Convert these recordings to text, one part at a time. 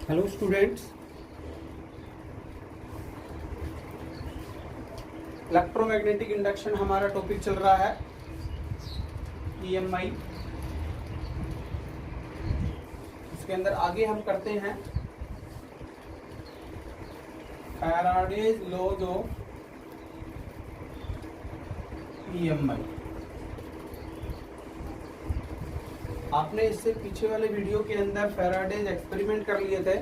Hello students, electromagnetic induction हमारा topic चल रहा है ईएमआई। इसके अंदर आगे हम करते हैं फैराडेज लॉज ऑफ ईएमआई। आपने इससे पीछे वाले वीडियो के अंदर फैराडेज एक्सपेरिमेंट कर लिए थे।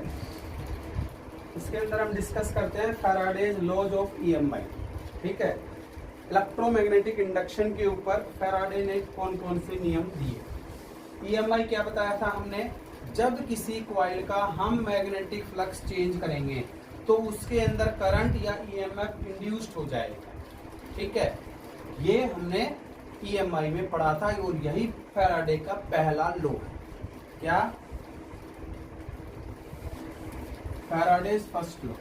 इसके अंदर हम डिस्कस करते हैं फैराडेज लॉज ऑफ ईएमआई। ठीक है, इलेक्ट्रोमैग्नेटिक इंडक्शन के ऊपर फैराडे ने कौन कौन से नियम दिए। ईएमआई क्या बताया था हमने, जब किसी कॉइल का हम मैग्नेटिक फ्लक्स चेंज करेंगे तो उसके अंदर करंट या ईएमएफ इंड्यूस्ड हो जाएगा। ठीक है, ये हमने ईएमआई में पढ़ा था और यही फैराडे का पहला लॉ है। क्या? Faraday's first law.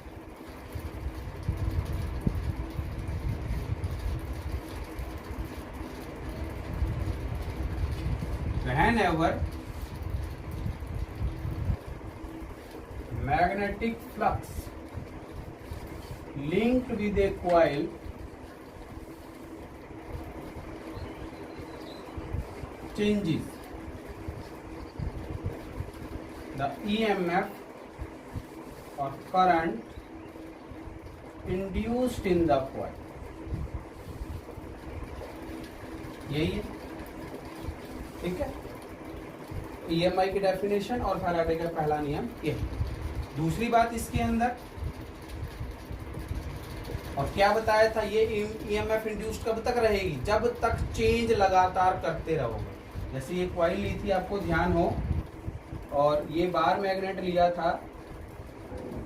Whenever magnetic flux linked with a coil changes, the EMF or current induced in the coil। यही है। ठीक है, ईएमआई की डेफिनेशन और फैराडे का पहला नियम यही। दूसरी बात इसके अंदर और क्या बताया था, ये ईएमएफ इंड्यूस्ड कब तक रहेगी, जब तक चेंज लगातार करते रहोगे। जैसे ये कॉइल ली थी, आपको ध्यान हो, और ये बार मैग्नेट लिया था,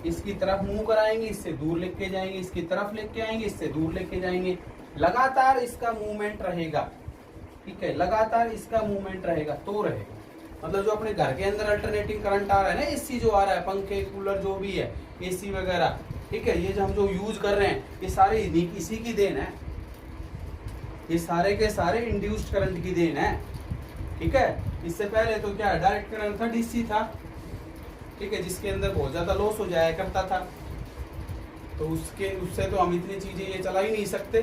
इसकी तरफ मूव कराएंगे, इससे दूर लेके जाएंगे, इसकी तरफ लेके आएंगे, इससे दूर लेके जाएंगे, लगातार इसका मूवमेंट रहेगा। ठीक है, लगातार इसका मूवमेंट रहेगा तो रहेगा। मतलब जो अपने घर के अंदर अल्टरनेटिंग करंट आ रहा है ना, एसी जो आ रहा है, पंखे कूलर जो भी है, एसी वगैरह, ठीक है, ये जो हम जो यूज कर रहे हैं, ये सारे इसी की देन है। ये सारे के सारे इंड्यूस्ड करंट की देन है। ठीक है, इससे पहले तो क्या डायरेक्ट करंट था, डीसी था। ठीक है, जिसके अंदर बहुत ज्यादा लॉस हो जाया करता था, तो उससे तो हम इतनी चीजें ये चला ही नहीं सकते।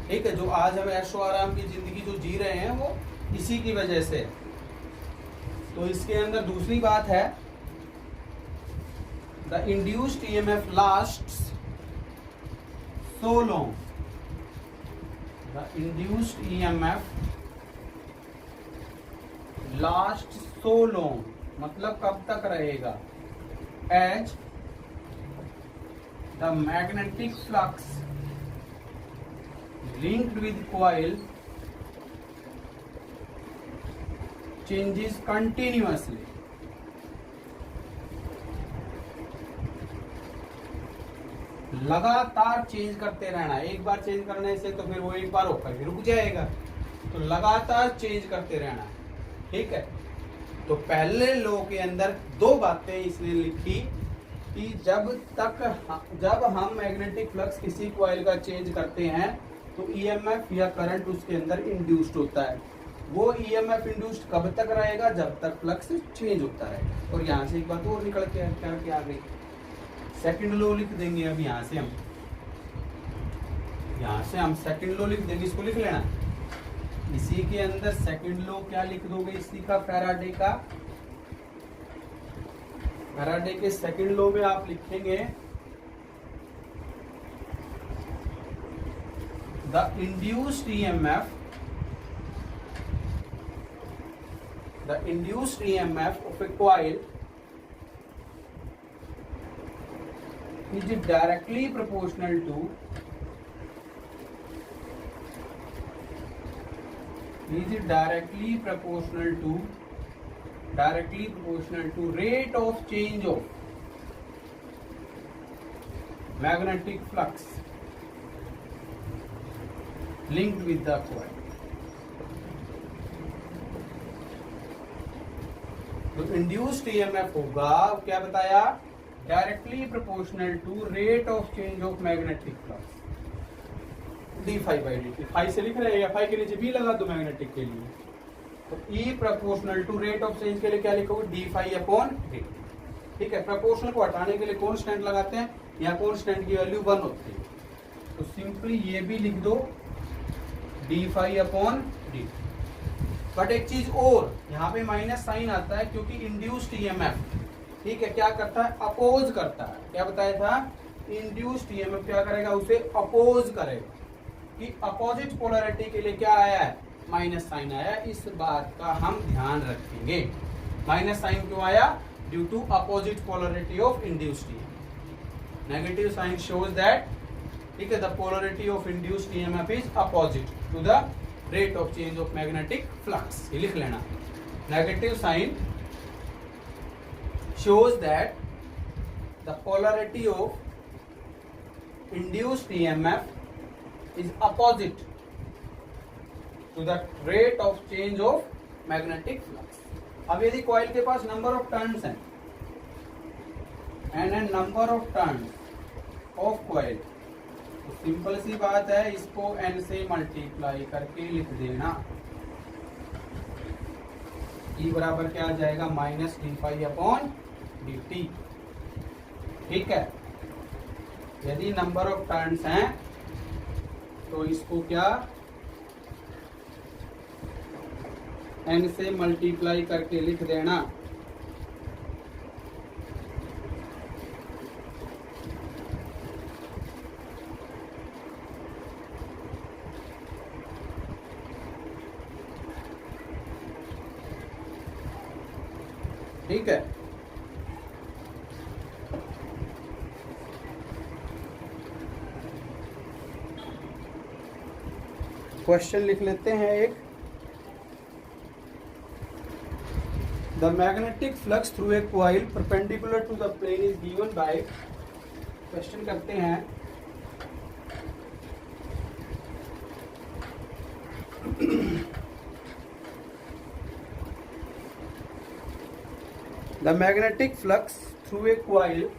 ठीक है, जो आज हम ऐशो आराम की जिंदगी जो जी रहे हैं वो इसी की वजह से। तो इसके अंदर दूसरी बात है, the induced EMF lasts so long. The induced EMF last so long, मतलब कब तक रहेगा, as the magnetic flux linked with coil changes continuously। लगातार चेंज करते रहना। एक बार चेंज करने से तो फिर वो एक बार होकर रुक जाएगा, तो लगातार चेंज करते रहना। ठीक है, तो पहले लॉ के अंदर दो बातें इसने लिखी कि जब हम मैग्नेटिक फ्लक्स किसी कॉइल का चेंज करते हैं तो ईएमएफ या करंट उसके अंदर इंड्यूस्ड होता है। वो ईएमएफ इंड्यूस्ड कब तक रहेगा, जब तक फ्लक्स चेंज होता रहेगा। और यहाँ से एक बात और निकल के आ गई, सेकंड लॉ लिख देंगे। अब यहाँ से हम सेकंड लॉ लिख देंगे, इसको लिख लेना। इसी के अंदर सेकंड लॉ क्या लिख दोगे, इसी का फैराडे के सेकंड लॉ में आप लिखेंगे, the induced EMF of a coil is directly proportional to rate of change of magnetic flux linked with the coil। तो इंड्यूस्ड ईएमएफ होगा, क्या बताया, directly proportional to rate of change of magnetic flux, d phi by d t. Phi से लिख रहे हैं, या phi के नीचे भी लगा दो मैग्नेटिक के लिए। तो E proportional to rate of change के लिए क्या लिखोगे, डी फाई अपॉन डी। ठीक है, प्रोपोर्शनल को हटाने के लिए कांस्टेंट लगाते हैं, या कांस्टेंट की वैल्यू 1 होती है, तो सिंपली ये भी लिख दो d∅/dt। बट एक चीज और, यहाँ पे माइनस साइन आता है क्योंकि इंड्यूस्ड ईएमएफ, ठीक है, क्या करता है, अपोज करता है। क्या बताया था, इंड्यूस्ड ईएमएफ क्या करेगा, उसे अपोज करेगा, कि अपोजिट पोलैरिटी के लिए क्या आया है, माइनस साइन आया। इस बात का हम ध्यान रखेंगे। माइनस साइन क्यों आया, due to opposite polarity of induced EMF. Negative sign shows that, ठीक है, the polarity of induced EMF is opposite to the rate of change of magnetic flux. ये लिख लेना, negative sign shows that the polarity of induced EMF is opposite to the rate of change of magnetic flux. अब यदि coil के पास number of turns हैं and number of turns of coil, तो simple सी बात है, इसको n से multiply करके लिख देना। E बराबर क्या आ जाएगा, -d∅/dt। ठीक है, यदि नंबर ऑफ टर्न्स हैं तो इसको क्या n से मल्टीप्लाई करके लिख देना। ठीक है, क्वेश्चन लिख लेते हैं एक। The magnetic flux through a coil perpendicular to the plane is given by, question करते हैं, the magnetic flux through a coil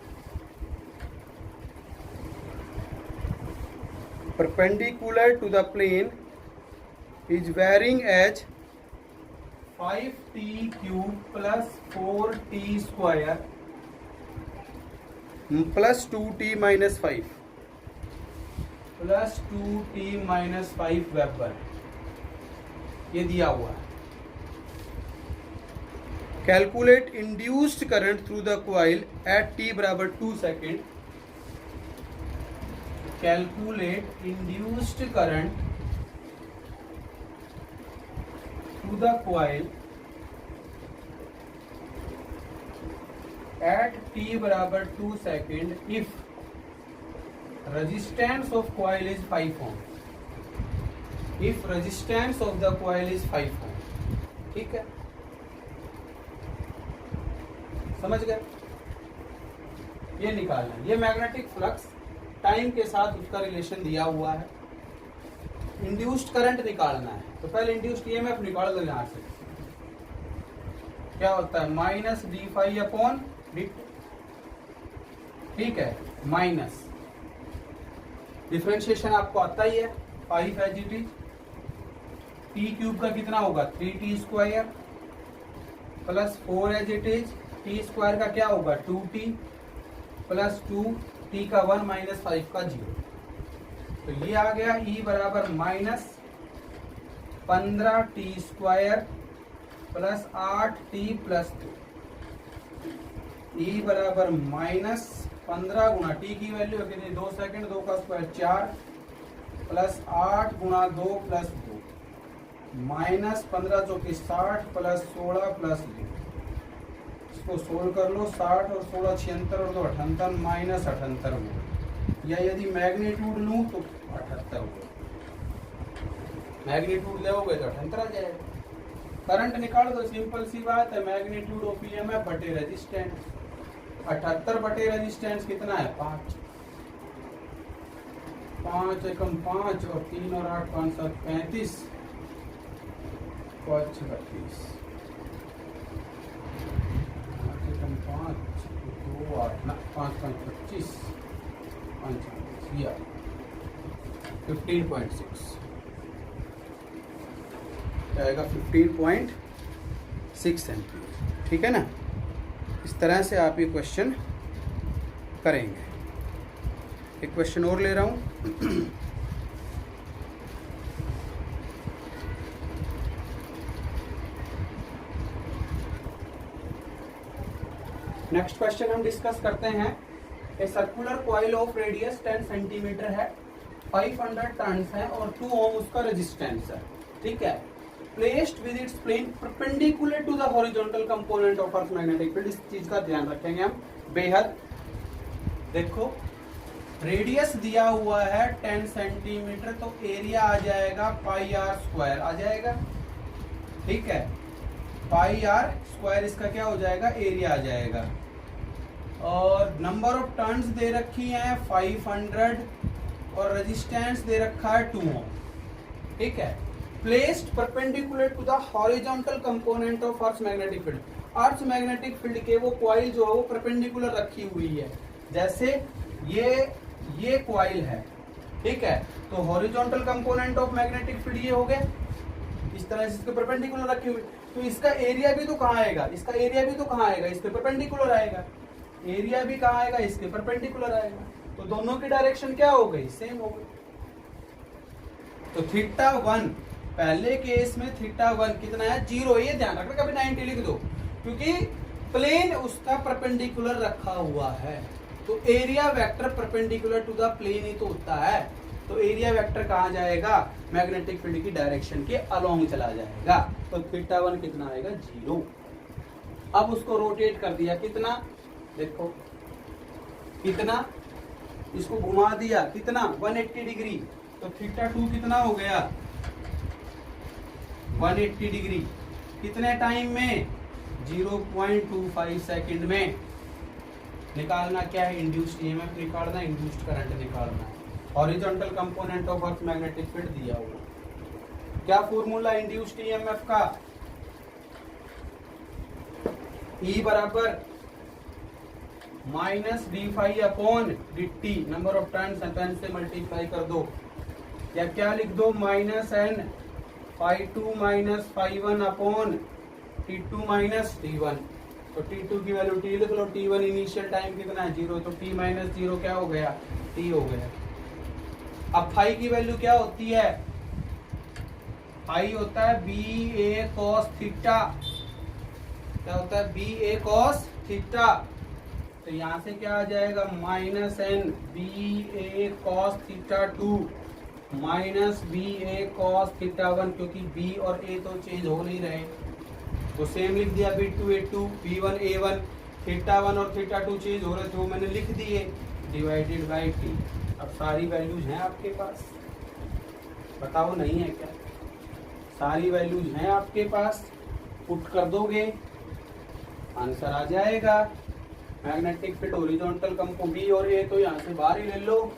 perpendicular to the plane is varying as 5t cube plus 4t square plus 2t minus 5 plus 2t minus 5 weber, ये दिया हुआ है। Calculate induced current through the coil at t बराबर 2 second. Calculate induced current through the coil at t बराबर 2 second if resistance of coil is 5 ohm. If resistance of the coil is 5 ohm. ठीक है, समझ गए, ये निकालना है। ये मैग्नेटिक फ्लक्स टाइम के साथ उसका रिलेशन दिया हुआ है। इंड्यूस्ड करंट निकालना है, तो पहले इंड्यूस्ड ईएमएफ निकाल दो। यहां से क्या होता है, -d∅/dt। ठीक है, माइनस डिफरेंशिएशन आपको आता ही है, 5 as it is. T cube का कितना होगा, 3t square plus 4 as it is. T square का क्या होगा, 2t प्लस 2, टी का 1 माइनस 5 का 0। तो ये आ गया E बराबर -15t square plus 8t plus 2। E बराबर -15 गुणा टी की वैल्यू कितनी, 2 सेकेंड, 2 का स्क्वायर 4 प्लस 8 गुणा 2 प्लस 2 -15 चौकी 60 प्लस 16 प्लस 2। इसको सोल्व कर लो, 60 और 16 76 और 2 78 -78 वोल्ट, या यदि मैग्नीट्यूड लूं तो 78 वोल्ट। मैग्नीट्यूड लोगे तो 78 आ जाएगा। करंट निकाल दो, सिंपल सी बात है, मैग्नीट्यूड ऑफ ईएमएफ बटे रेजिस्टेंस। 78 बटे रेजिस्टेंस कितना है, 5। 5 एकम 5 और 3 और 8 5 7 35 5 6 32 5 5 25 15.6 आएगा, 15.6 एम्पीयर। ठीक है ना। इस तरह से आप ये क्वेश्चन करेंगे। एक क्वेश्चन और ले रहा हूँ। नेक्स्ट क्वेश्चन हम डिस्कस करते हैं। A circular coil of radius 10 centimetre है, 500 टर्न्स है और 2 ओम उसका रेजिस्टेंस है। ठीक है, placed with its plane perpendicular to the horizontal component of earth magnetic field. इस चीज का ध्यान रखेंगे हम बेहद। देखो रेडियस दिया हुआ है 10 सेंटीमीटर, तो एरिया आ जाएगा पाई आर स्क्वायर आ जाएगा। ठीक है, पाई आर स्क्वायर इसका क्या हो जाएगा, एरिया आ जाएगा। और नंबर ऑफ टर्न्स दे रखी हैं 500 और रेजिस्टेंस दे रखा है 2 ओम। ठीक है, placed perpendicular to the horizontal component of earth magnetic field. Earth magnetic field के वो कॉइल जो है वो परपेंडिकुलर रखी हुई है। जैसे ये कॉइल है, ठीक है, तो horizontal component of magnetic field ये हो गया, इस तरह से इसके परपेंडिकुलर रखी हुई। तो इसका एरिया भी तो कहाँ आएगा, इसका एरिया भी तो कहाँ आएगा, इसके परपेंडिकुलर आएगा। एरिया भी कहाँ आएगा, इसके परपेंडिकुलर आएगा। तो दोनों की डायरेक्शन क्या हो गई, सेम हो गई। तो θ1 पहले केस में θ1 कितना है, 0। ये ध्यान रखना, कभी 90 लिख दो, क्योंकि प्लेन उसका परपेंडिकुलर रखा हुआ है। तो area vector perpendicular to the plane ही तो होता है। तो एरिया वेक्टर कहाँ जाएगा, मैग्नेटिक फील्ड की डायरेक्शन के अलोंग चला जाएगा। तो θ1 कितना आएगा, 0। अब उसको रोटेट कर दिया कितना, देखो कितना, इसको घुमा दिया कितना, 180 डिग्री। तो θ2 कितना हो गया, 180 डिग्री। कितने टाइम में, 0.25 सेकंड में। निकालना क्या है, इंड्यूस्ड ईएमएफ निकालना, इंड्यूस्ड करंट निकालना है। Horizontal component of earth magnetic field दिया हुआ। क्या फॉर्मूला इंड्यूस्ड ईएमएफ का, E बराबर -d∅ upon dt, number of turns turn से मल्टीप्लाई कर दो, या क्या लिख दो, -n ∅2 - ∅1 अपॉन t2 - t1। तो t2 की वैल्यू t लिख लो, t1 इनिशियल टाइम कितना है, 0। तो t - 0 क्या हो गया, t हो गया। अब फाई की वैल्यू क्या होती है, फाई होता है BA cos थीटा। क्या होता है, BA cos थीटा। तो यहां से क्या आ जाएगा, -n BA cos theta 2 -BA cos theta 1, क्योंकि B और A तो चेंज हो नहीं रहे, तो सेम लिख दिया, B2 A2 B1 A1। θ1 और θ2 चेंज हो रहे थे, वो मैंने लिख दिए, डिवाइडेड बाई t। अब सारी वैल्यूज हैं आपके पास, बताओ नहीं है क्या, सारी वैल्यूज हैं आपके पास, पुट कर दोगे आंसर आ जाएगा। मैग्नेटिक फील्ड हॉरिजॉन्टल कंपो B और A तो यहाँ से बाहर ही ले लो।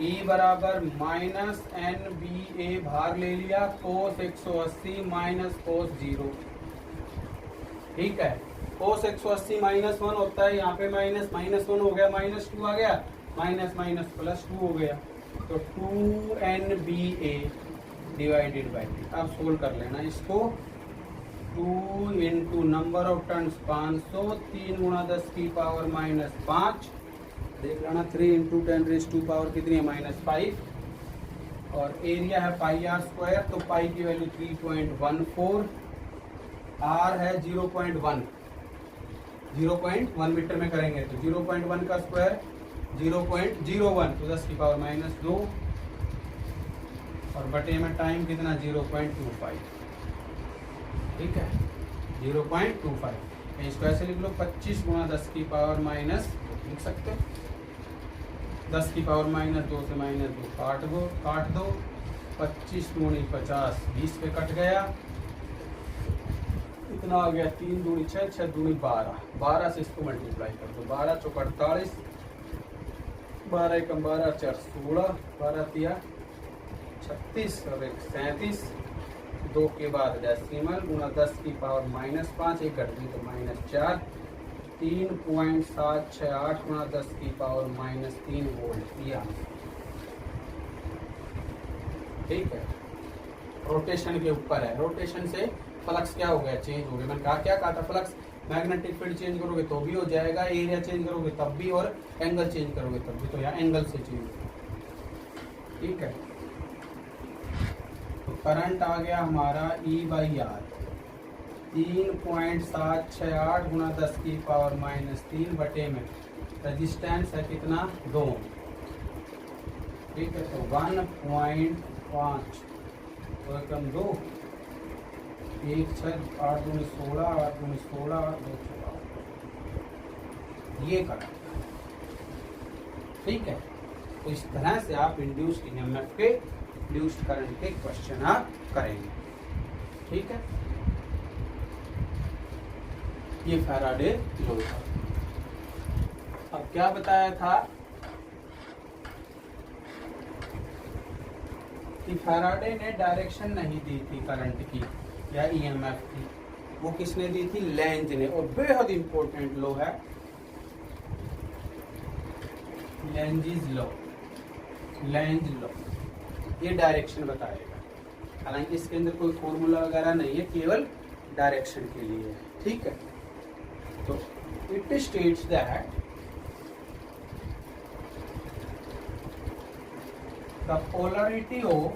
E बराबर -nBA बाहर ले लिया, cos 180 माइनस cos 0। ठीक है, cos 180 -1 होता है, यहाँ पे -1 हो गया, -2 आ गया, माइनस +2 हो गया। तो 2nBA डिवाइडेड बाई t। अब सोल्व कर लेना इसको, 2 इंटू नंबर ऑफ टर्न्स 500, 3 गुणा 10 की पावर -5, देख लेना, 3 इंटू 10⁻² कितनी है, -5। और एरिया है पाई आर स्क्वायर, तो पाई की वैल्यू 3.14, आर है 0.1 मीटर में करेंगे तो 0.1 का स्क्वायर 0.01, तो 10 की पावर -2, और बटे में टाइम कितना, 0.25। ठीक है, 0.25। इसको ऐसे लिख लो, 25 गुणा 10 की पावर माइनस, लिख सकते हो 10 की पावर -2 से -2 काट दो, 25 दूनी 50, 20 पे कट गया, इतना आ गया, 3 दूनी 6, 6 दूनी 12, 12 से इसको मल्टीप्लाई कर दो, 12 चौक 48, 12 एकम 12, 4 16, 12 तिया 36 और 1 37, 2 के बाद डेसिमल गुणा 10 की पावर -5, एक घट गई तो -4, 3.768 गुणा 10 की पावर -3 वोल्ट। ठीक है, रोटेशन के ऊपर है। रोटेशन से फ्लक्स क्या हो गया, चेंज हो गया। मैंने क्या कहा था, फ्लक्स मैग्नेटिक फील्ड चेंज करोगे तो भी हो जाएगा, एरिया चेंज करोगे तब भी, और एंगल चेंज करोगे तब भी। तो यहाँ एंगल से चेंज होगा, ठीक है। तो करंट आ गया हमारा E/R 3.768 गुणा 10⁻³ बटे में रेजिस्टेंस है कितना, 2, ठीक है। तो 1.5 तो एकदम 2, 1 6 8 दूनी 16, 8 दूनी 16, 2 ये करंट, ठीक है। तो इस तरह से आप इंड्यूस्ड ईएमएफ के, इंड्यूस्ड करंट के क्वेश्चन आप करेंगे, ठीक है। ये फैराडे लॉ था। अब क्या बताया था कि फैराडे ने डायरेक्शन नहीं दी थी करंट की या ईएमएफ की, वो किसने दी थी, लेंज ने। और बेहद इंपॉर्टेंट लॉ है लेंजिस लॉ, लेंज लॉ। ये डायरेक्शन बताएगा, हालांकि इसके अंदर कोई फॉर्मूला वगैरह नहीं है, केवल डायरेक्शन के लिए है, ठीक है। तो it states that the polarity of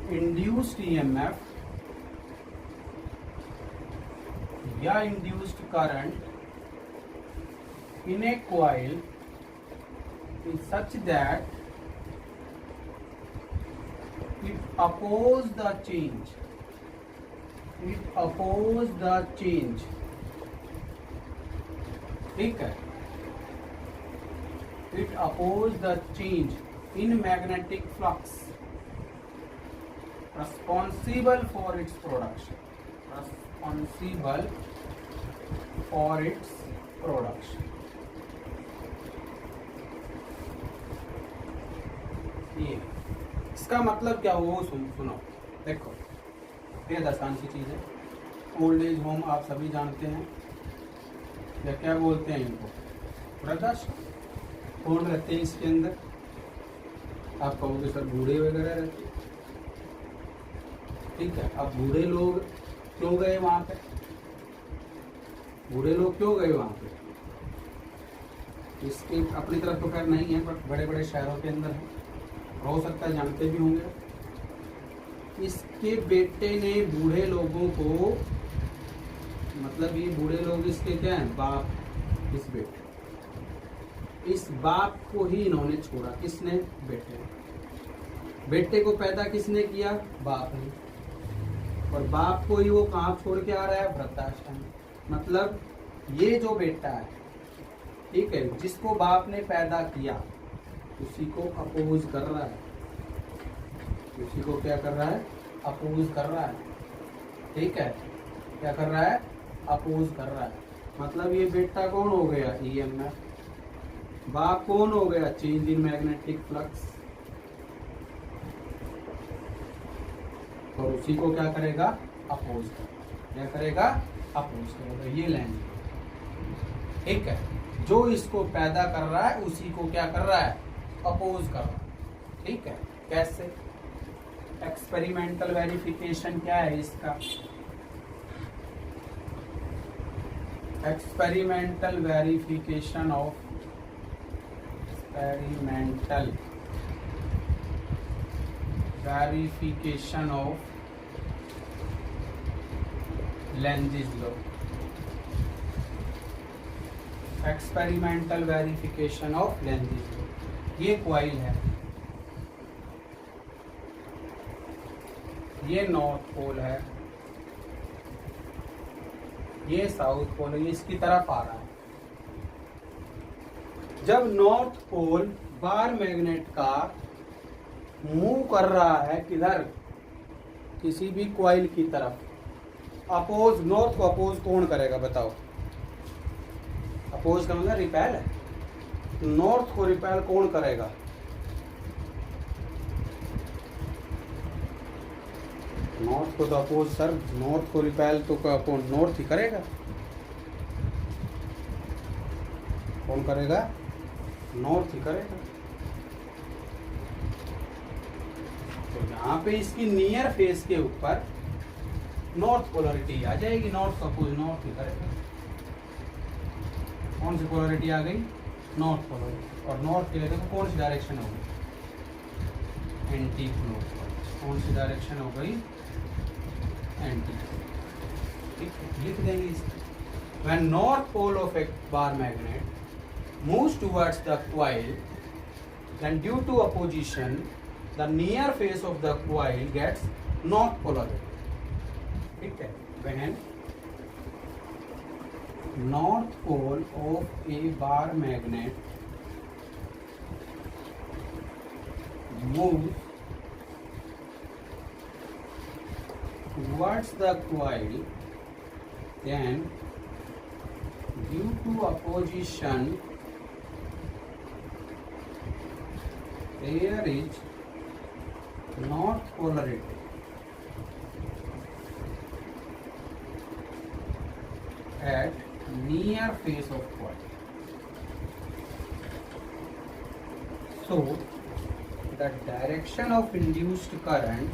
induced EMF या induced current in a coil is such that it opposes the change. It opposes the change. ठीक है। It opposes the change in magnetic flux responsible for its production. Responsible for its production. ये इसका मतलब क्या हुआ, सुनो। देखो, बेहद आसान सी चीज़ है। ओल्ड एज होम आप सभी जानते हैं, या क्या बोलते हैं इनको, वृद्धाश्रम। कौन रहते हैं इसके अंदर, आप कहोगे सर बूढ़े वगैरह रहते हैं, ठीक है। अब बूढ़े लोग क्यों गए वहां पे, बूढ़े लोग क्यों गए वहां पे, इसके अपनी तरफ तो खैर नहीं है, पर बड़े बड़े शहरों के अंदर है, हो सकता है जानते भी होंगे। इसके बेटे ने बूढ़े लोगों को, मतलब ये बूढ़े लोग इसके क्या हैं, बाप, इस बेटे, इस बाप को ही इन्होंने छोड़ा। किसने, बेटे ने। बेटे को पैदा किसने किया, बाप ने। और बाप को ही वो कहाँ छोड़ के आ रहा है, वृद्धाश्रम। मतलब ये जो बेटा है, ठीक है, जिसको बाप ने पैदा किया, उसी को अपोज कर रहा है, उसी को क्या कर रहा है, अपोज कर रहा है, ठीक है। क्या कर रहा है, अपोज कर रहा है। मतलब ये बेटा कौन हो गया, ईएमएफ। बाप कौन हो गया, चेंज इन मैग्नेटिक फ्लक्स। और उसी को क्या करेगा, अपोज करेगा। क्या करेगा, अपोज करेगा। ये लेंज, ठीक है। जो इसको पैदा कर रहा है उसी को क्या कर रहा है, अपोज कर रहा है, ठीक है। कैसे, एक्सपेरिमेंटल वेरिफिकेशन क्या है इसका, experimental verification of, experimental verification of Lenz's law. Experimental verification of Lenz's law. ये कॉइल है, ये नॉर्थ पोल है, ये साउथ पोल है, ये इसकी तरफ आ रहा है। जब नॉर्थ पोल बार मैग्नेट का मूव कर रहा है किधर, किसी भी कॉइल की तरफ, अपोज, नॉर्थ को अपोज कौन करेगा बताओ, अपोज का मतलब रिपेल है। नॉर्थ को रिपेल कौन करेगा, नॉर्थ को तो अपोज, सर नॉर्थ को रिपेल तो कौन, नॉर्थ ही करेगा। कौन करेगा, नॉर्थ ही करेगा। यहाँ पे इसकी नियर फेस के ऊपर नॉर्थ पोलरिटी आ जाएगी। नॉर्थ सपोज नॉर्थ की तरफ कौन सी पोलरिटी आ गई? North polarity. और नॉर्थ के लिए देखो कौन सी डायरेक्शन होगी? Anti clockwise. कौन सी डायरेक्शन हो गई? एंटी। ठीक है, लिख देंगे इसको। When north pole of a bar magnet moves towards the coil, then due to opposition, the near face of the coil gets north polarity. ठीक है, when north pole of a bar magnet moves towards the coil, then due to opposition there is north polarity at near face of coil. So the direction of induced current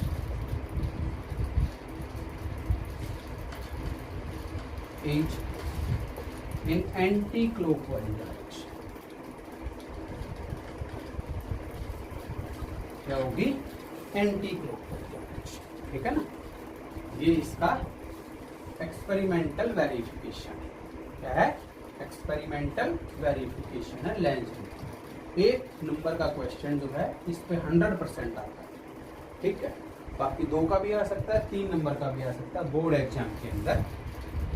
is in anti-clockwise direction. क्या होगी? Anti-clockwise direction. ठीक है ना? ये इसका experimental verification है। क्या है? एक्सपेरिमेंटल वेरिफिकेशन है लेंस में। 1 नंबर का क्वेश्चन जो है इस पे 100% आता है। ठीक है, बाकी 2 का भी आ सकता है, 3 नंबर का भी आ सकता है बोर्ड एग्जाम के अंदर।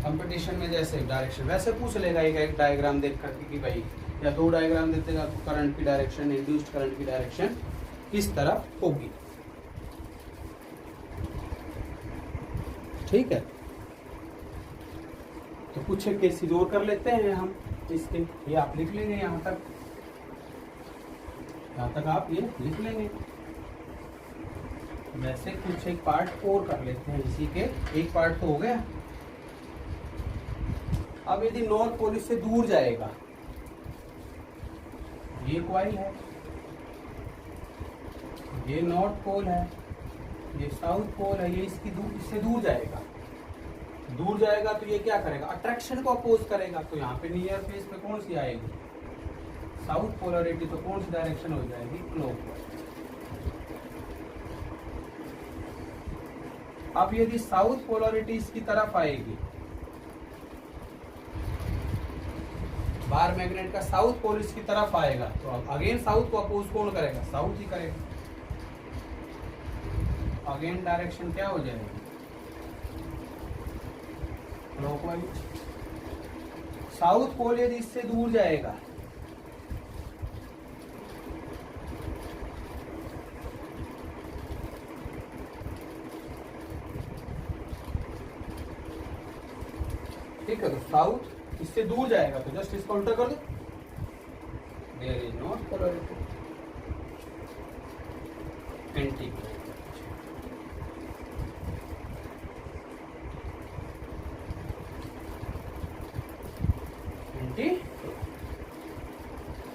कंपटीशन में जैसे डायरेक्शन वैसे पूछ लेगा एक डायग्राम देख करके कि भाई, या 2 डायग्राम देते हैं आपको, करंट की डायरेक्शन, इंड्यूस्ड करंट की डायरेक्शन किस तरफ होगी। ठीक है, तो कुछ केसेस और कर लेते हैं हम इसके। ये आप लिख लेंगे यहाँ तक आप ये लिख लेंगे। वैसे कुछ एक पार्ट और कर लेते हैं इसी के। एक पार्ट तो हो गया। अब यदि नॉर्थ पोल इससे दूर जाएगा, ये कॉइल है, ये नॉर्थ पोल है, ये साउथ पोल है, ये इससे दूर जाएगा। दूर जाएगा तो ये क्या करेगा? अट्रैक्शन को अपोज करेगा। तो यहाँ पे नियर फेस पे कौन सी आएगी? South polarity. तो कौन सी डायरेक्शन हो जाएगी? क्लॉकवाइज। अब यदि साउथ पोलरिटी इसकी तरफ आएगी, बार मैग्नेट का साउथ पोल इसकी तरफ आएगा, तो अगेन साउथ को अपोज कौन करेगा? साउथ ही करेगा। अगेन डायरेक्शन क्या हो जाएगी? क्लॉकवाइज। साउथ पोल यदि इससे दूर जाएगा, ठीक है, तो साउथ इससे दूर जाएगा तो जस्ट इसको उल्टा कर दो। There is not polarity, anti.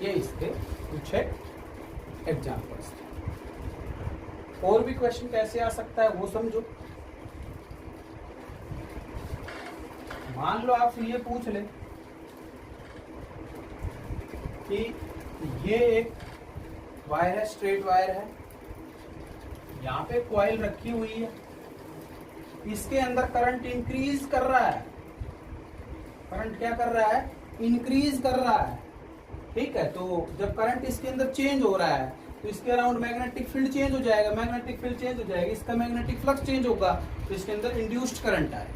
ये इसके कुछ एग्जाम्पल्स थे। और भी क्वेश्चन कैसे आ सकता है वो समझो। मान लो आपसे ये पूछ ले कि ये एक वायर है, स्ट्रेट वायर है, यहाँ पे कॉइल रखी हुई है, इसके अंदर करंट इंक्रीज कर रहा है। करंट क्या कर रहा है? इंक्रीज कर रहा है। ठीक है, तो जब करंट इसके अंदर चेंज हो रहा है तो इसके अराउंड मैग्नेटिक फील्ड चेंज हो जाएगा। मैग्नेटिक फील्ड चेंज हो जाएगा, इसका मैग्नेटिक फ्लक्स चेंज होगा, तो इसके अंदर इंड्यूस्ड करंट आए।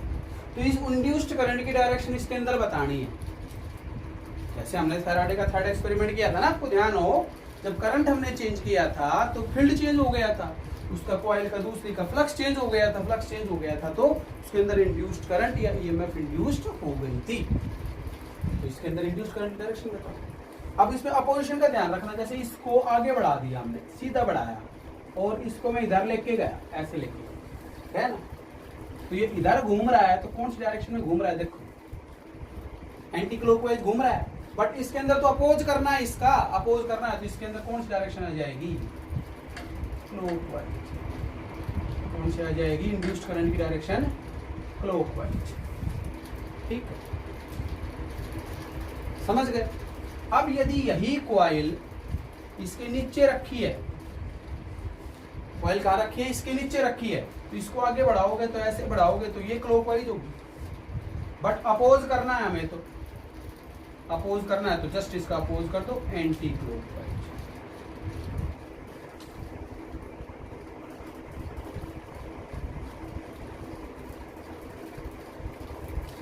तो इस इंड्यूस्ड करंट की डायरेक्शन इसके अंदर बतानी है। जैसे हमने फैराडे का थर्ड एक्सपेरिमेंट किया था ना, आपको ध्यान हो, जब करंट हमने चेंज किया था तो फील्ड चेंज हो गया था, उसका कॉइल का दूसरी का फ्लक्स चेंज हो गया था। फ्लक्स चेंज हो गया था तो उसके अंदर इंड्यूस्ड करंट या ईएमएफ इंड्यूस्ड हो गई थी। तो इसके अंदर इंड्यूस्ड करंट डायरेक्शन बताओ। अब इसमें अपोजिशन का ध्यान रखना। जैसे इसको आगे बढ़ा दिया हमने, सीधा बढ़ाया, और इसको मैं इधर लेके गया, ऐसे लेके, है ना, तो ये इधर घूम रहा है, तो कौन सी डायरेक्शन में घूम रहा है? देखो, एंटी क्लॉकवाइज घूम रहा है, बट इसके अंदर तो अपोज करना है, इसका अपोज करना है, तो इसके अंदर कौन सी डायरेक्शन आ जाएगी? क्लॉकवाइज। कौन सी आ जाएगी, इंड्यूस्ड करंट की डायरेक्शन क्लॉकवाइज। ठीक है, समझ गए। अब यदि यही कॉइल इसके नीचे रखी है, कॉइल कहाँ रखी है, इसके नीचे रखी है, तो इसको आगे बढ़ाओगे तो ऐसे बढ़ाओगे तो ये क्लॉकवाइज होगी। बट अपोज करना है हमें, तो अपोज करना है तो जस्ट इसका अपोज कर दो, एंटी क्लॉकवाइज।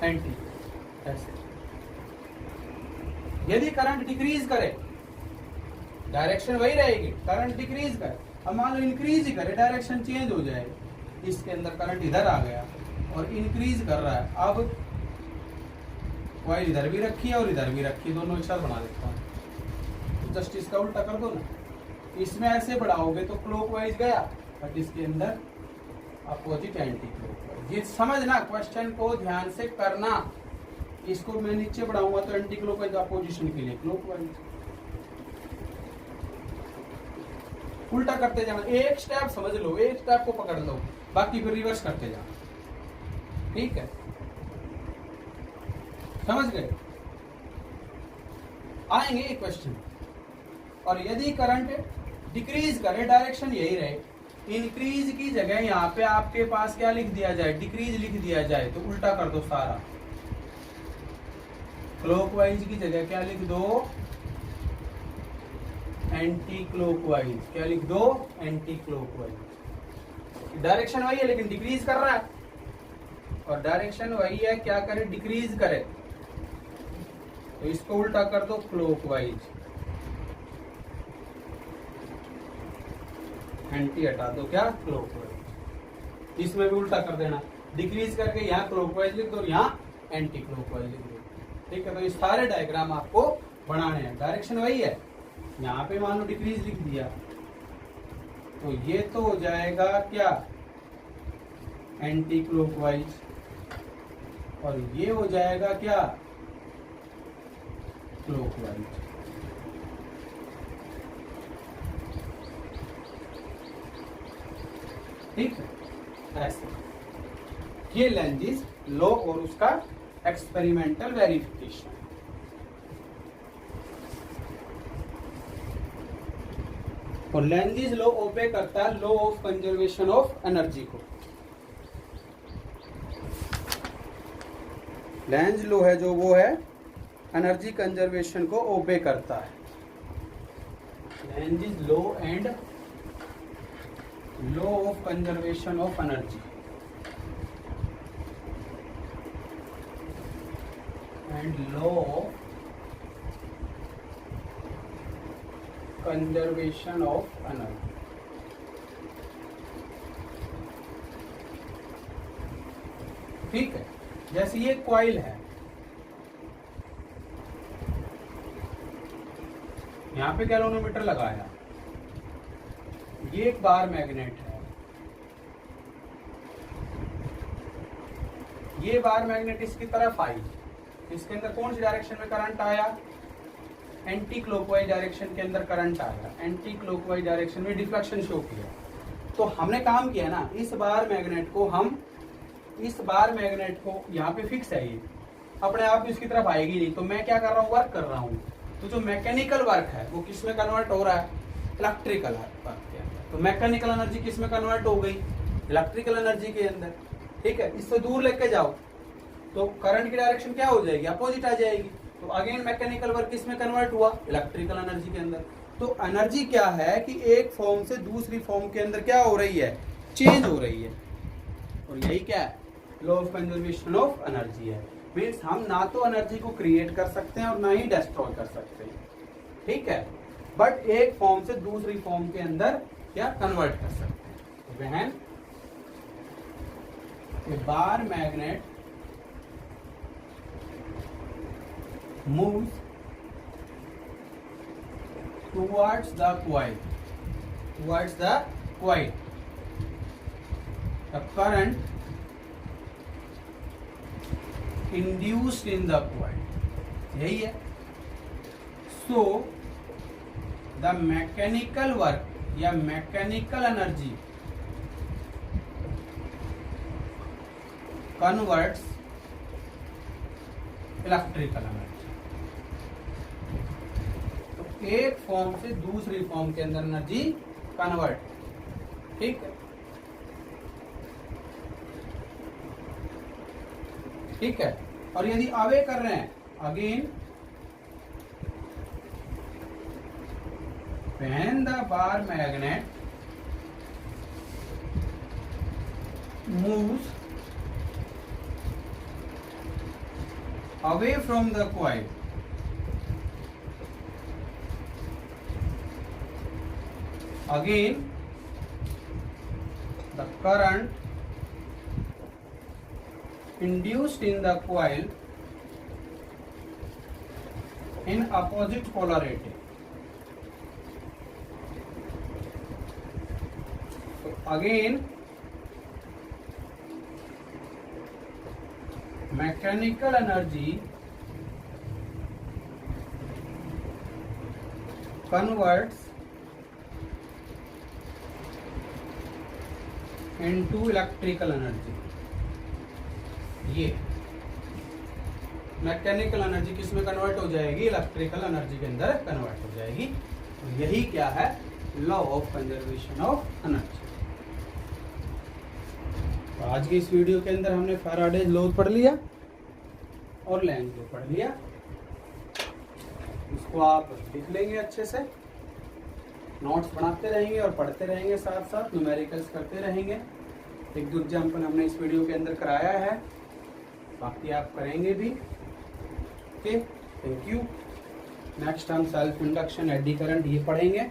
एंटी ऐसे। यदि करंट डिक्रीज करे, डायरेक्शन वही रहेगी, करंट डिक्रीज करे, अब मान लो इंक्रीज ही करे, डायरेक्शन चेंज हो जाए, इसके अंदर करंट इधर आ गया और इंक्रीज कर रहा है। अब कॉइल इधर भी रखी है और इधर भी रखी है, दोनों एक साथ बना देता हूँ। जस्ट इसका उल्टा कर दो ना, इसमें ऐसे बढ़ाओगे तो क्लॉकवाइज गया, बट इसके अंदर अपोजिट एंटी क्लॉकवाइज। ये समझना, क्वेश्चन को ध्यान से करना। इसको मैं नीचे बढ़ाऊंगा तो एंटी क्लॉकवाइज, अपोजिशन के लिए क्लॉकवाइज। उल्टा करते जाना, एक स्टेप समझ लो, एक स्टेप को पकड़ लो, बाकी फिर रिवर्स करते जाना। ठीक है, समझ गए। आएंगे एक क्वेश्चन, और यदि करंट डिक्रीज करे, डायरेक्शन यही रहे, इंक्रीज की जगह यहाँ पे आपके पास क्या लिख दिया जाए, डिक्रीज लिख दिया जाए, तो उल्टा कर दो सारा, क्लॉकवाइज की जगह क्या लिख दो, एंटी क्लॉकवाइज। क्या लिख दो, एंटी क्लॉकवाइज। डायरेक्शन वही है लेकिन डिक्रीज कर रहा है, और डायरेक्शन वही है, क्या करे, डिक्रीज करे, तो इसको उल्टा कर दो, क्लॉकवाइज। एंटी हटा दो, क्या, क्लॉकवाइज। इसमें भी उल्टा कर देना, डिक्रीज करके यहाँ क्लॉकवाइज लिख दो, यहाँ एंटी क्लॉकवाइज लिख दो। ठीक है, तो ये सारे डायग्राम आपको बनाने हैं, डायरेक्शन वही है। यहाँ पे मान लो डिक्रीज लिख दिया, तो ये तो हो जाएगा क्या, एंटी क्लॉकवाइज, और ये हो जाएगा क्या, क्लॉकवाइज। ठीक है, ऐसे। ये लेंजिस लॉ और उसका एक्सपेरिमेंटल वेरिफिकेशन। और लेंजिस लॉ ओबे करता है law of conservation of energy को। लेंज लॉ है जो, वो है एनर्जी कंजर्वेशन को ओबे करता है। Lenz's law and law of conservation of energy, and law of conservation of energy. ठीक है, जैसे ये कॉइल है, यहां पे गैल्वेनोमीटर लगाया, ये एक बार मैग्नेट है, ये बार मैग्नेट इसकी तरफ आई, इसके अंदर कौन सी डायरेक्शन में करंट आया, एंटी क्लॉकवाइज डायरेक्शन के अंदर करंट आया, एंटी क्लॉकवाइज डायरेक्शन में डिफ्लेक्शन शो किया। तो हमने काम किया ना, इस बार मैग्नेट को हम, इस बार मैग्नेट को यहाँ पे फिक्स है, ये अपने आप इसकी तरफ आएगी नहीं, तो मैं क्या कर रहा हूँ, वर्क कर रहा हूँ। तो जो मैकेनिकल वर्क है वो किस में कन्वर्ट हो रहा है, इलेक्ट्रिकल वर्क के अंदर। तो मैकेनिकल एनर्जी किस में कन्वर्ट हो गई, इलेक्ट्रिकल एनर्जी के अंदर। ठीक है, इससे दूर लेके जाओ तो करंट की डायरेक्शन क्या हो जाएगी, अपोजिट आ जाएगी। तो अगेन मैकेनिकल वर्क किस में कन्वर्ट हुआ, इलेक्ट्रिकल एनर्जी के अंदर। तो एनर्जी क्या है कि एक फॉर्म से दूसरी फॉर्म के अंदर क्या हो रही है, चेंज हो रही है, और यही क्या है, law of conservation of energy है। मीन्स हम ना तो एनर्जी को क्रिएट कर सकते हैं और ना ही डिस्ट्रॉय कर सकते हैं। ठीक है, बट एक फॉर्म से दूसरी फॉर्म के अंदर क्या कन्वर्ट कर सकते हैं। वहन bar magnet moves towards the coil, the current induced in the coil, यही है। So the mechanical work या mechanical energy converts electrical energy. तो एक फॉर्म से दूसरी फॉर्म के अंदर एनर्जी कन्वर्ट, ठीक है, ठीक है। और यदि अवे कर रहे हैं, again when the bar magnet moves away from the coil, again the current induced in the coil in opposite polarity. So again mechanical energy converts into electrical energy। ये मैकेनिकल एनर्जी किस में convert हो जाएगी, electrical energy के अंदर convert हो जाएगी। तो यही क्या है, law of conservation of energy. तो आज की इस वीडियो के अंदर हमने फैराडेज लॉ पढ़ लिया और लैंज लॉ पढ़ लिया। इसको आप लिख लेंगे अच्छे से, नोट्स बनाते रहेंगे और पढ़ते रहेंगे, साथ साथ न्यूमेरिकल्स करते रहेंगे। एक दो एग्जाम्पल हमने इस वीडियो के अंदर कराया है, बाकी आप करेंगे भी। Okay, thank you. नेक्स्ट हम सेल्फ इंडक्शन, एडी करंट ये पढ़ेंगे।